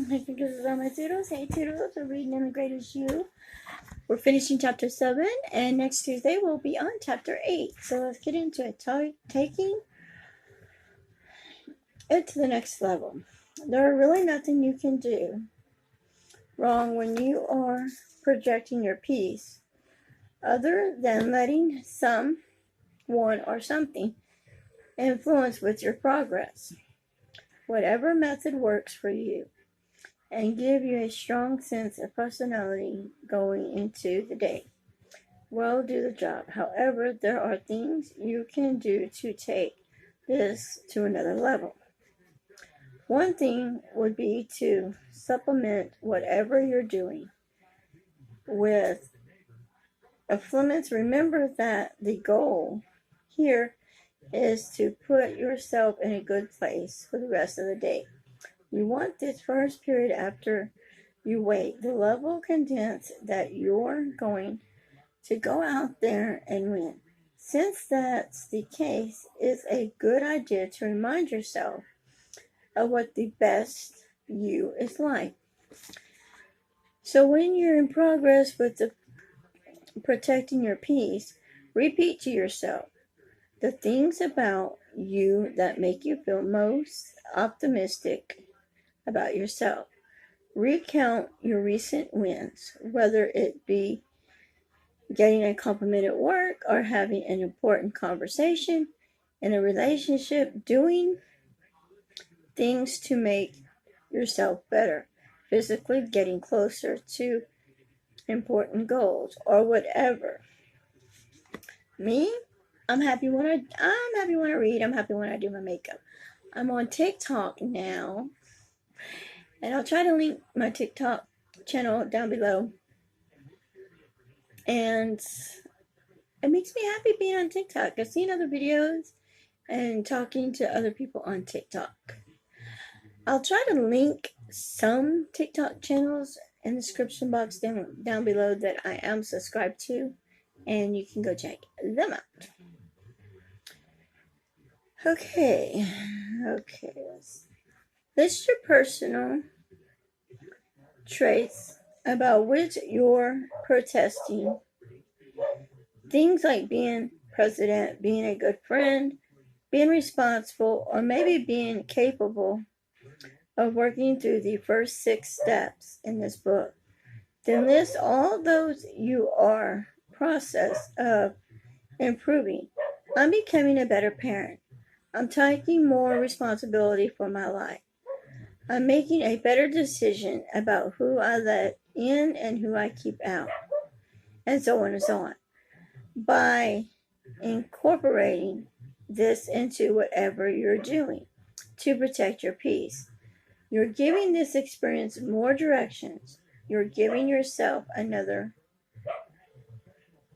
I think this is all my toodles. Hey toodles, we're reading In the Greatest You. We're finishing chapter 7, and next Tuesday we'll be on chapter 8. So let's get into it. Taking it to the next level. There are really nothing you can do wrong when you are projecting your peace, other than letting someone or something influence with your progress. Whatever method works for you, and give you a strong sense of personality going into the day will do the job. However, there are things you can do to take this to another level. One thing would be to supplement whatever you're doing with affluence. Remember that the goal here is to put yourself in a good place for the rest of the day. You want this first period after you wait the level condense that you're going to go out there and win. Since that's the case, it's a good idea to remind yourself of what the best you is like. So when you're in progress with the protecting your peace, repeat to yourself the things about you that make you feel most optimistic about yourself. Recount your recent wins, whether it be getting a compliment at work or having an important conversation in a relationship, doing things to make yourself better, physically getting closer to important goals or whatever. Me, I'm happy when I read. I'm happy when I do my makeup. I'm on TikTok now, and I'll try to link my TikTok channel down below. And it makes me happy being on TikTok. I've seen other videos and talking to other people on TikTok. I'll try to link some TikTok channels in the description box down below that I am subscribed to, and you can go check them out. Okay. List your personal traits about which you're protesting. Things like being president, being a good friend, being responsible, or maybe being capable of working through the first 6 steps in this book. Then list all those you are process of improving. I'm becoming a better parent. I'm taking more responsibility for my life. I'm making a better decision about who I let in and who I keep out, and so on and so on. By incorporating this into whatever you're doing to protect your peace, you're giving this experience more directions. You're giving yourself another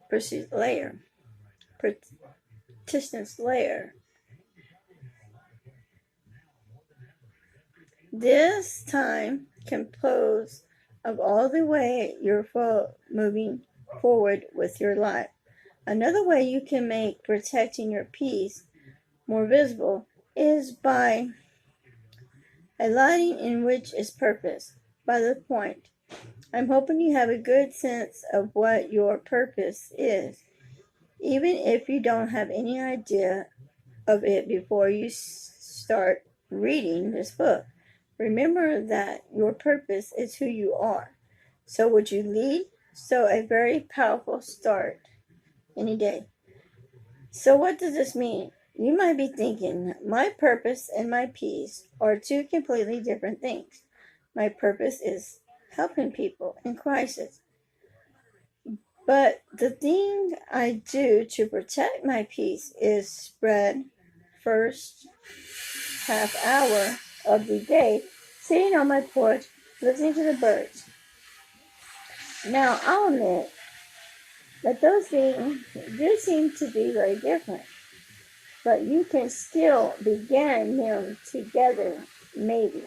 persistence layer. This time composed of all the way you're moving forward with your life. Another way you can make protecting your peace more visible is by aligning in which is purpose. By the point, I'm hoping you have a good sense of what your purpose is, even if you don't have any idea of it before you start reading this book. Remember that your purpose is who you are. So would you lead? So a very powerful start any day. So what does this mean? You might be thinking, my purpose and my peace are 2 completely different things. My purpose is helping people in crisis. But the thing I do to protect my peace is spread first half hour of the day sitting on my porch listening to the birds. Now, I'll admit that those things do seem to be very different, but you can still begin them together, maybe.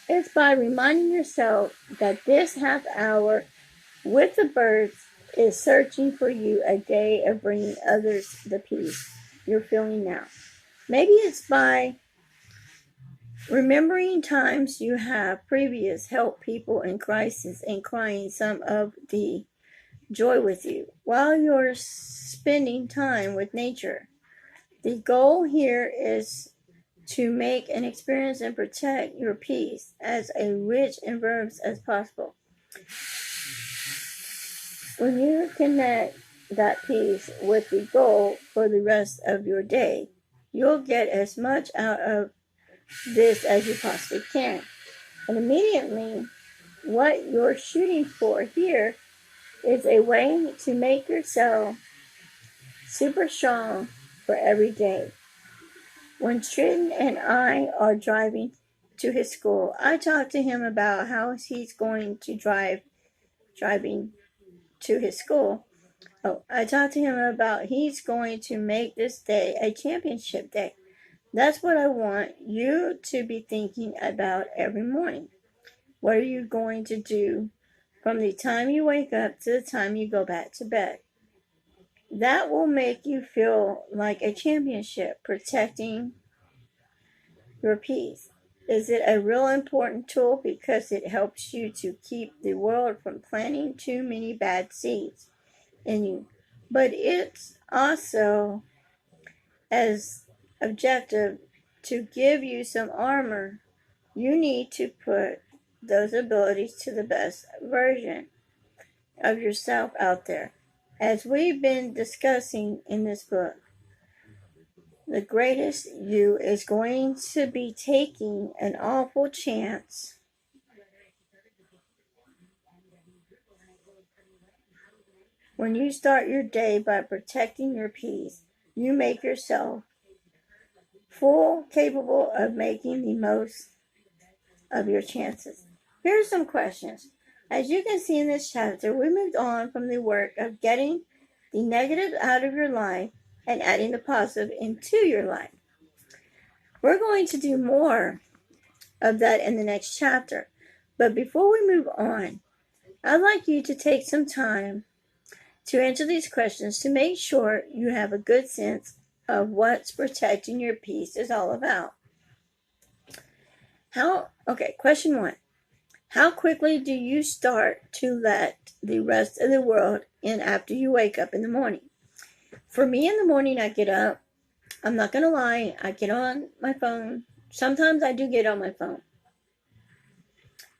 It's by reminding yourself that this half hour with the birds is searching for you a day of bringing others the peace you're feeling now. Maybe it's by Remembering times you have previous helped people in crisis and crying some of the joy with you while you're spending time with nature. The goal here is to make an experience and protect your peace as a rich in verbs as possible. When you connect that piece with the goal for the rest of your day, you'll get as much out of this as you possibly can. And immediately, what you're shooting for here is a way to make yourself super strong for every day. When Trenton and I are driving to his school, I talk to him about how he's going to driving to his school. I talked to him about he's going to make this day a championship day. That's what I want you to be thinking about every morning. What are you going to do from the time you wake up to the time you go back to bed? That will make you feel like a championship, protecting your peace. Is it a real important tool because it helps you to keep the world from planting too many bad seeds in you? But it's also as objective to give you some armor. You need to put those abilities to the best version of yourself out there. As we've been discussing in this book, the greatest you is going to be taking an awful chance when you start your day by protecting your peace. You make yourself full capable of making the most of your chances. Here are some questions. As you can see in this chapter, we moved on from the work of getting the negative out of your life and adding the positive into your life. We're going to do more of that in the next chapter. But before we move on, I'd like you to take some time to answer these questions to make sure you have a good sense of what protecting your peace is all about. Question 1. How quickly do you start to let the rest of the world in after you wake up in the morning? For me, in the morning, I get up. I'm not going to lie. I get on my phone. Sometimes I do get on my phone.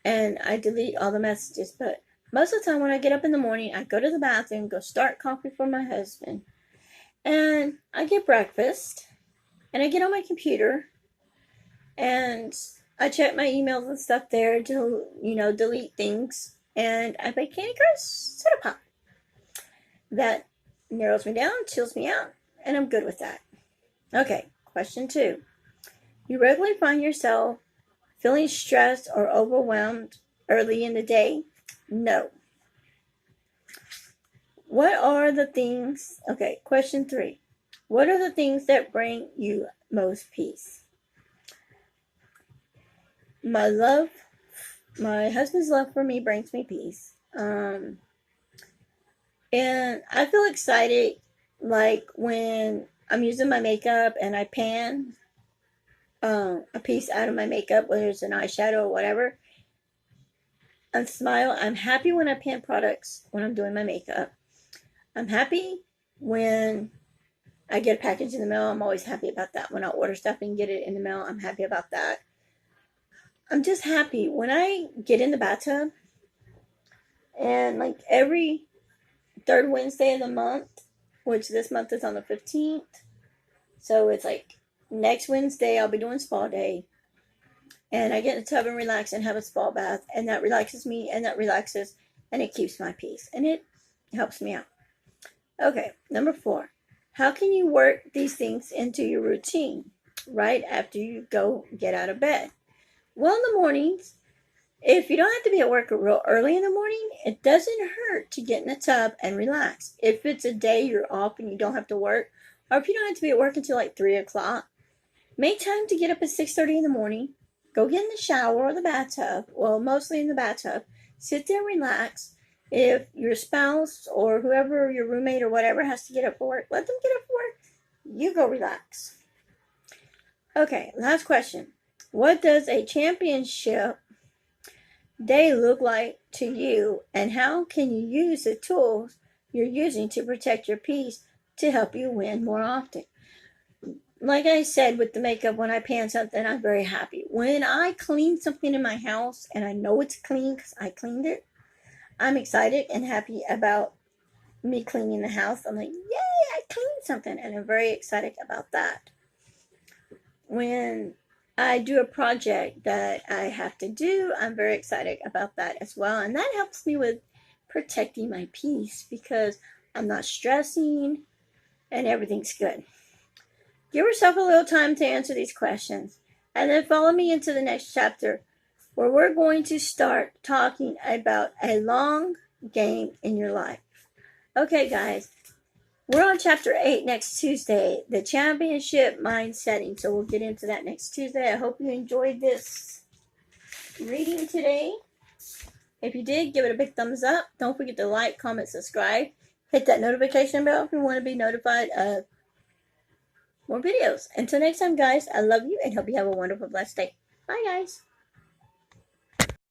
And I delete all the messages. But most of the time when I get up in the morning, I go to the bathroom, go start coffee for my husband. And I get breakfast. And I get on my computer. And I check my emails and stuff there to, delete things. And I play Candy Crush Soda Pop. That narrows me down, chills me out, and I'm good with that. Okay, question 2. You regularly find yourself feeling stressed or overwhelmed early in the day? No. What are the things, question 3. What are the things that bring you most peace? My husband's love for me brings me peace. And I feel excited like when I'm using my makeup and I pan a piece out of my makeup, whether it's an eyeshadow or whatever. I smile. I'm happy when I pan products when I'm doing my makeup. I'm happy when I get a package in the mail. I'm always happy about that. When I order stuff and get it in the mail, I'm happy about that. I'm just happy when I get in the bathtub, and like every third Wednesday of the month, which this month is on the 15th, so it's like next Wednesday I'll be doing spa day, and I get in the tub and relax and have a spa bath, and that relaxes me, and that relaxes, and it keeps my peace, and it helps me out. Okay, number 4. How can you work these things into your routine right after you go get out of bed? Well, in the mornings, if you don't have to be at work real early in the morning, it doesn't hurt to get in the tub and relax. If it's a day you're off and you don't have to work, or if you don't have to be at work until like 3 o'clock, make time to get up at 6:30 in the morning, go get in the shower or the bathtub, well, mostly in the bathtub, sit there and relax. If your spouse or whoever, your roommate or whatever, has to get up for work, let them get up for work. You go relax. Okay, last question. What does a championship day look like to you, and how can you use the tools you're using to protect your peace to help you win more often? Like I said with the makeup, when I pan something, I'm very happy. When I clean something in my house and I know it's clean because I cleaned it, I'm excited and happy about me cleaning the house. I'm like, yay, I cleaned something, and I'm very excited about that. When I do a project that I have to do, I'm very excited about that as well. And that helps me with protecting my peace because I'm not stressing and everything's good. Give yourself a little time to answer these questions, and then follow me into the next chapter where we're going to start talking about a long game in your life. Okay, guys, we're on chapter 8 next Tuesday, the championship mind setting. So we'll get into that next Tuesday. I hope you enjoyed this reading today. If you did, give it a big thumbs up. Don't forget to like, comment, subscribe. Hit that notification bell if you want to be notified of more videos. Until next time, guys, I love you and hope you have a wonderful, blessed day. Bye, guys.